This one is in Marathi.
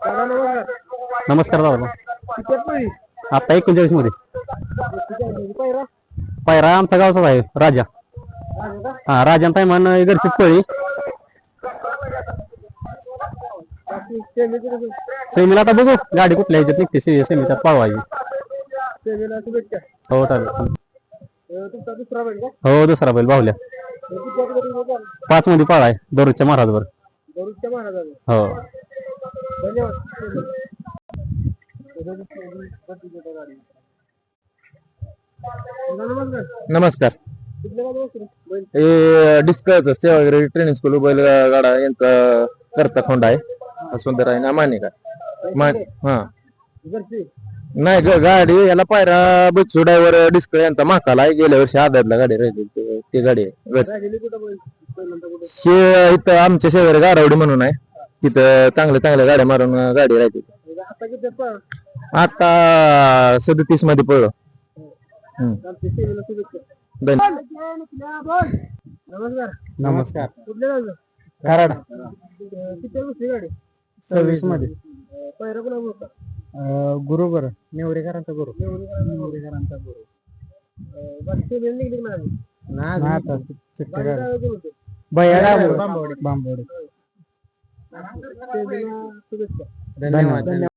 नमस्कार दादा. आता 39 मध्ये पायरा आमच्या गावचाच आहे राजा. हा राजा टायमान घरचीच पळी. सेमीला आता बघू गाडी कुठल्या ह्याच्यात निघते. सेमीच्यात पळवायची. हो चालेल. हो दुसरा बैल बाहुल्या 5 मध्ये पळाय दररोजच्या महाराजवर. हो नमस्कार. डिस्कस सेवागिरी ट्रेनिंग स्कूल बैलगाडा यांचा करता खोंड आहे. सुंदर आहे ना माने का हा नाही गाडी याला पायरा बच्चू ड्रायव्हर डिस्क यांचा माकाला आहे. गेल्या वर्षी आदरला गाडी राहिली ती गाडी इथं आमच्या शेजारी गारावडी म्हणून आहे. तिथं चांगल्या गाड्या मारून गाडी राहिली. आता 37 मध्ये पडलो. नमस्कार. कराड 26 मध्ये गुरुबर नेवरेकरांचा गुरु. बांबवडे. धन्यवाद.